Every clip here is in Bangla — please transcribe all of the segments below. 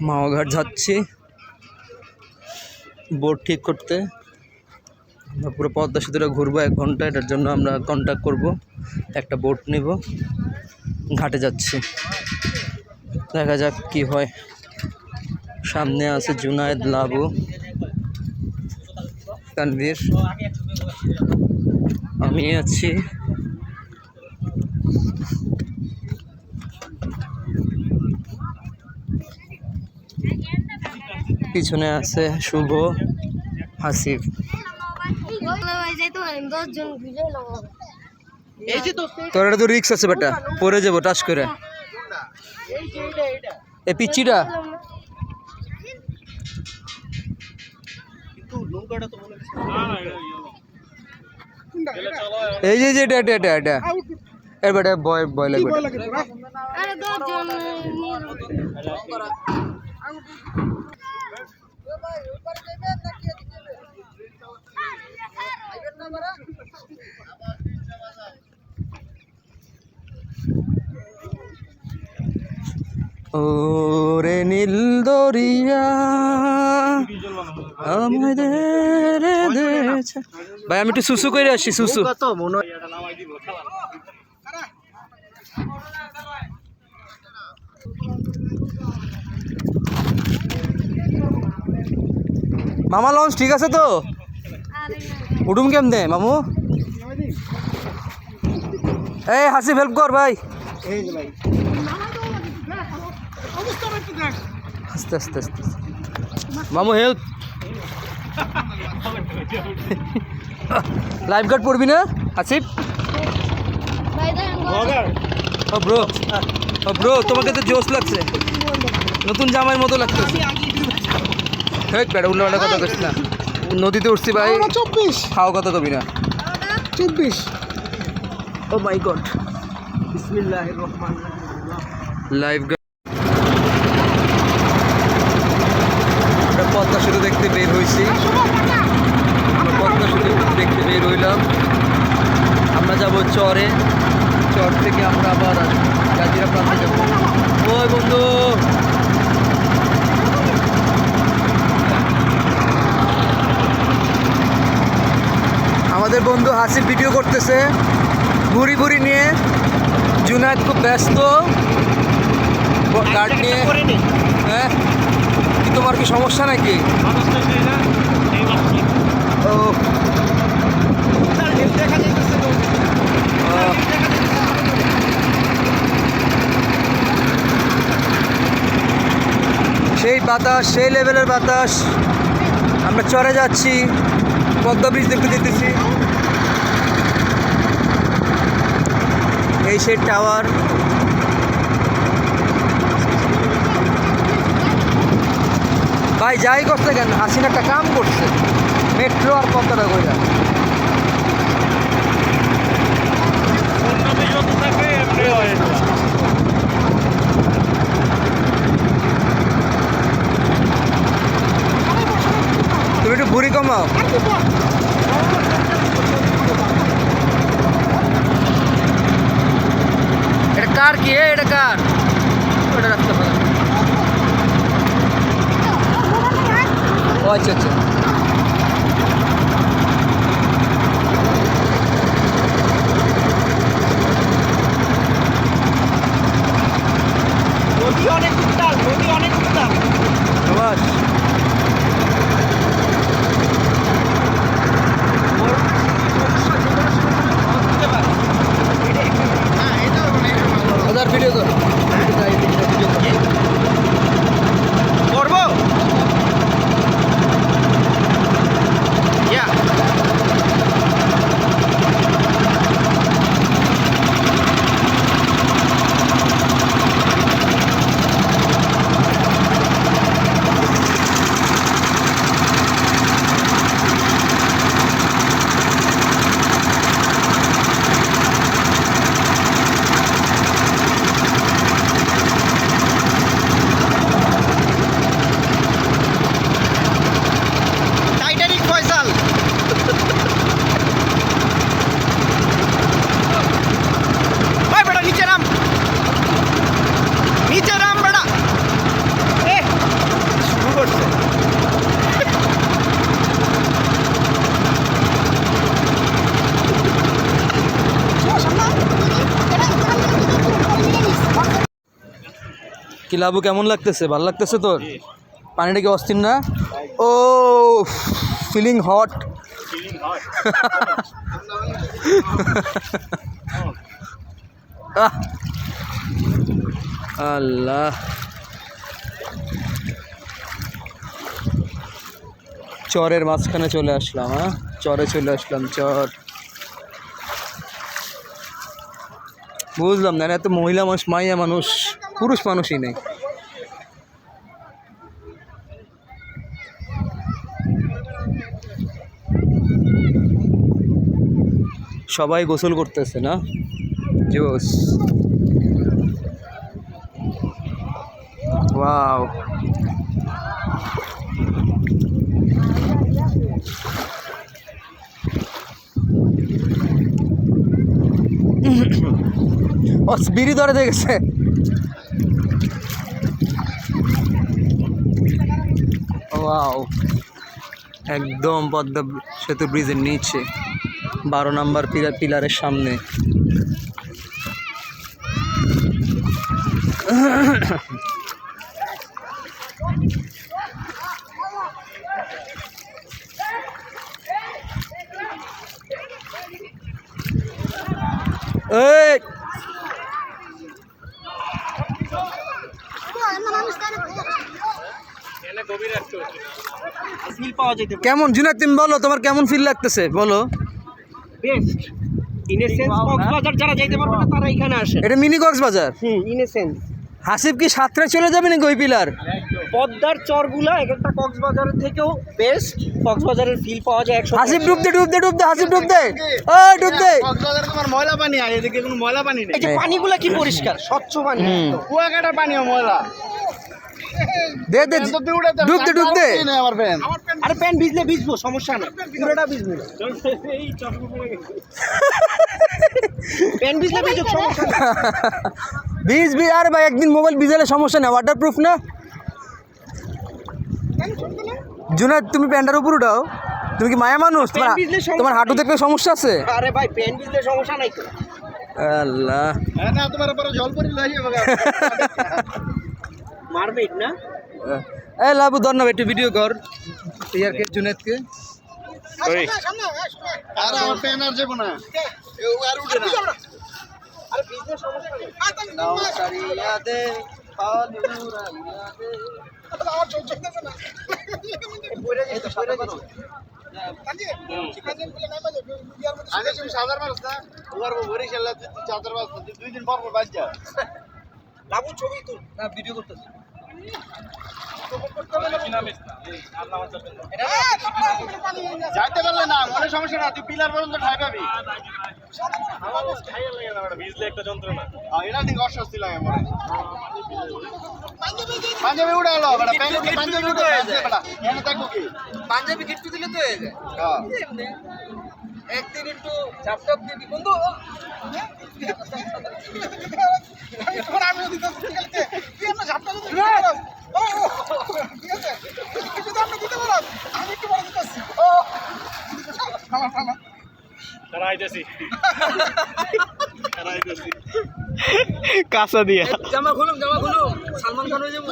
মাওঘাট যাচ্ছি বোট ঠিক করতে। আমরা পুরো পদ্মা সেতুটা ঘুরবো 1 ঘন্টা। এটার জন্য আমরা কন্ট্যাক্ট করব, একটা বোট নিব, ঘাটে যাচ্ছি। দেখা যাক কি হয়। সামনে আছে জুনায়েদ, লাবু, তানভীর, আমি আছি। পিছনে আছে শুভ, হাসিফ। তোর এটা তো রিক্স আছে বেটা, পরে যাবো টাচ করে। এ পিচ্চিটা এই যে এটা এটা এটা এটা এর বেটা ভয় লাগবে। ওরে নীল দরিয়া আমাদের দেশে। ভাই আমি একটু সুসু করে আসি। সুসু মামা লঞ্চ ঠিক আছে তো? উঠুম কেমনে মামু? এই হাসিফ হেল্প কর ভাই। আস্তে আস্তে আস্তে মামু হেল্প। লাইফ গার্ড পড়বি না হাসিফ? ও ব্রো, ও ব্রো তোমাকে তো জোশ লাগছে, নতুন জামাইয়ের মতো লাগছে। উল্টো পাল্টা কথা কইস না। নদীতে উঠছি ভাই। 24 খাও কথা কবি না। 24 ও মাই গড। বিসমিল্লাহির রহমানির রহিম। লাইভ পদ্মা সেতু দেখতে বের হয়েছি। পদ্মা সেতু দেখতে বের হইলাম। আমরা যাবো চরে, চর থেকে আমরা আবার গাজীরা প্রান্তে যাবো। ওই বন্ধু আমাদের বন্ধু হাসিফ ভিডিও করতেছে বুড়ি বুড়ি নিয়ে। জুনায়েদ খুব ব্যস্ত গার্ড নিয়ে। হ্যাঁ তোমার কি সমস্যা নাকি? ও সেই বাতাস, সেই লেভেলের বাতাস। আমরা চরে যাচ্ছি, পদ্মা ব্রিজ দেখতে যেতেছি। এই সেই টাওয়ার। ভাই যাই করতে কেন, হাসিনা একটা কাম করছে, মেট্রো আর পদ্মাটা করে। তুমি একটু বুড়ি কমাও। এটা কার কি? এটা কার? ওটা রাখতে পারে। ও আচ্ছা আচ্ছা। নদী অনেক উত্তাল, নদী অনেক উত্তাল। বাস ভিডিও কর করবো। কি লাবু, কেমন লাগতেছে? ভালো লাগতেছে তোর? পানিটা কি অস্থির না? ও ফিলিং হট। আল্লাহ, চরের মাঝখানে চলে আসলাম। হ্যাঁ, চরে চলে আসলাম, চর। বুঝলাম না, এত মহিলা মানুষ, মাইয়া মানুষ, পুরুষ মানুষই নেই। সবাই গোসল করতেছে না? জোস, ওয়াও। ও বিড়ি ধরে দেখেছে। ওয়াও, একদম পদ্মা সেতু ব্রিজের নিচে 12 নম্বর পিলারের সামনে। এই কেমন জুনায়েদ, তুমি বলো তোমার কেমন ফিল লাগতেছে, বলো। বেস্ট ইনেসেন্স কক্সবাজার যারা যাইতে পারবে না তারা এখানে আসে। এটা মিনি কক্সবাজার। ইনেসেন্স হাসিব কি সাতটায় চলে যাবে নাকি ওই পিলার? পদ্মার চরগুলা এক একটা কক্সবাজারের থেকেও বেস্ট। কক্সবাজারের ফিল পাওয়া যায় 100। হাসিব ডুব দে, ডুব দে, ডুব দে, হাসিব ডুব দে, ওই ডুব দে। কক্সবাজারে তোমার ময়লা পানি আর এদিকে কোনো ময়লা পানি নেই। এই যে পানিগুলা কি পরিষ্কার, স্বচ্ছ পানি। কুয়াকাটার পানিও ময়লা। দে দে, ডুব দে, ডুব দে। আমার ফ্যান আরে প্যান্ট ভিজলে ভিজবো, সমস্যা নেই, পুরোটা ভিজবো না। প্যান্ট ভিজলে ভিজুক, সমস্যা নেই। বীজ আরে ভাই, একদিন মোবাইল ভিজালে সমস্যা না, ওয়াটার প্রুফ না। জুনায়েদ, তুমি প্যান্টার উপর উঠাও। তুমি কি মায়া মানুষ? তোমার হাঁটু দেখতে সমস্যা আছে? আরে ভাই প্যান্ট ভিজলে সমস্যা নাই তো। আল্লাহ, না তোমার উপরে জল পড়ি লাগে মারবেট না। এই লাবু ধন্যবাদ, একটু ভিডিও কর ইয়ারকে, জুনায়েদকে। আর আমার ফ্যান আর যাবো না, আর উঠে না। আরে ভিজলে সমস্যা নেই। আগে তুমি সাদার মারছ না, ওর বরিশাল চাদর মারছ, 2 দিন পর বাজ যা। লাবু ছবি তুল, না ভিডিও করতেছি। যাইতে পারলে না, মনে সমস্যা না, তুই পিলার পর্যন্ত ঠাই পাবি। এটা ঠিক অস্বস্তি লাগে মনে। পাঞ্জাবি উড়ে এলো, পাঞ্জাবি উঠে বেটা, এনে দেখো কি পাঞ্জাবি গিফট দিলে তো হয়ে যায়। হ্যাঁ। একদিন একটু ঝাপটাপ দিয়ে দি বন্ধু। কাঁচা দিয়া জামা খুলুম, জামা খুলুম, সালমান খান হয়ে যাবো।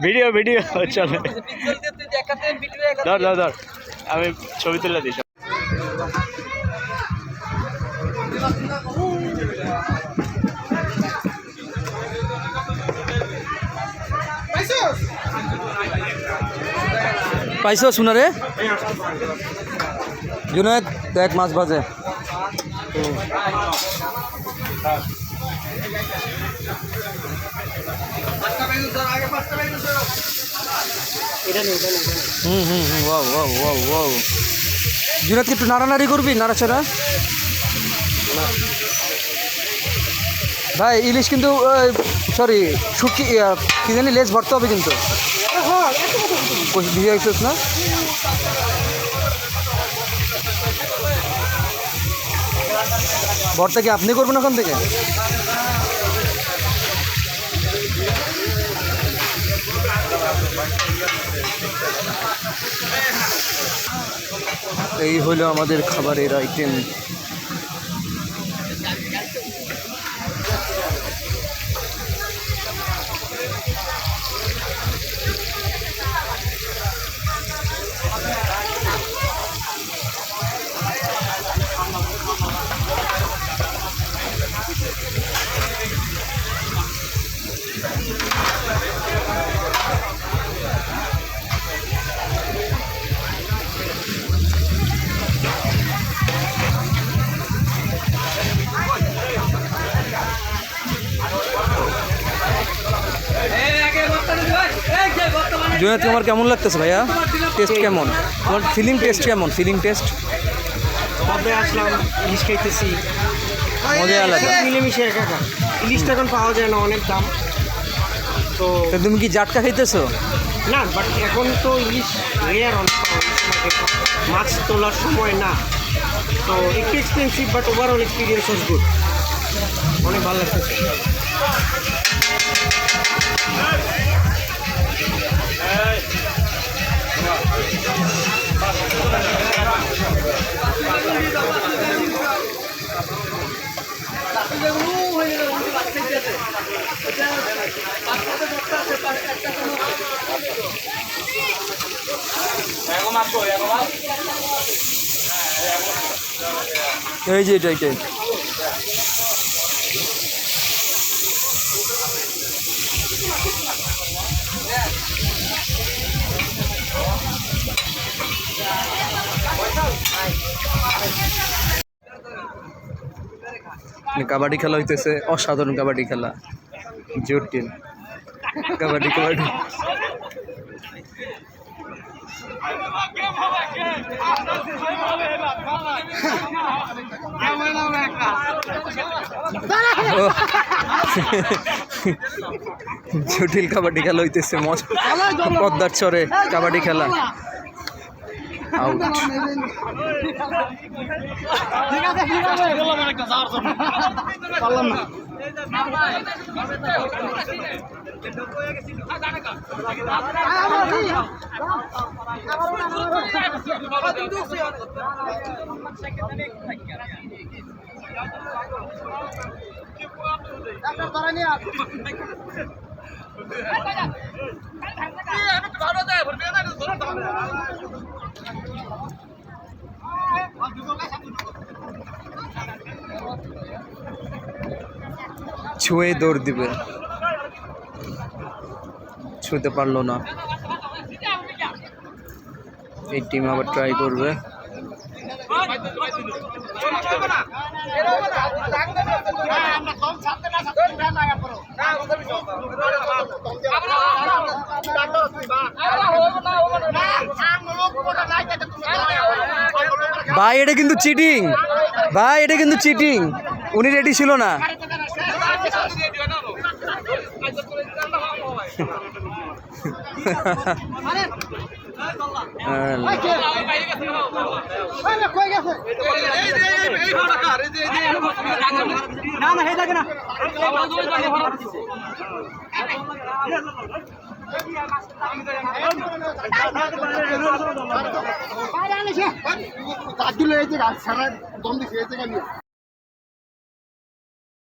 ভিডিও ভিডিও চলে। ধর ধর ধর, আমি ছবি তুলে দিই। পাইছো শোনা রে জুনায়েদ, দেখ মাছ ভাজে। Wow wow wow wow. জুনায়েদকে একটু নাড়ানাড়ি করবি, নাড়াচাড়া। ভাই ইলিশ কিন্তু, সরি শুটকি, কি জানি লেজ ভরতে হবে কিন্তু। ভিডিও আইসিস না? ভরটা কি আপনি করবেন ওখান থেকে? এই হলো আমাদের খাবারের আইটেম। জুনায়েদ, তোমার কেমন লাগতেছে ভাইয়া? টেস্ট কেমন? তোমার টেস্ট কেমন? টেস্ট কবে আসলাম, ইলিশ খাইতেছি, মজা আলাদা। মিলেমিশে একাকার। ইলিশটা এখন পাওয়া যায় না, অনেক দাম। তো তো তুমি কি জাটকা খাইতেছো? না, বাট এখন তো ইলিশ রেয়ার অনেক পাওয়া যায়, মাছ তোলার সময় না, তো একটু expensive, but overall experience was good, অনেক ভালো লাগতেছে। এই যে এটাই কাবাডি খেলা হইতেছে, অসাধারণ কাবাডি খেলা, জটিল কাবাডি। জটিল কাবাডি খেলা হইতেছে, পদ্মার চরে কাবাডি খেলা। আউট। ছুঁয়ে দৌড় দিবে, ছুঁতে পারলো না। এই টিম আবার ট্রাই করবে। ভাই এটা কিন্তু চিটিং, ভাই এটা কিন্তু চিটিং, উনি রেডি ছিল না। তার দিলে এই যে সারা দম দিছে এই জায়গা নিয়ে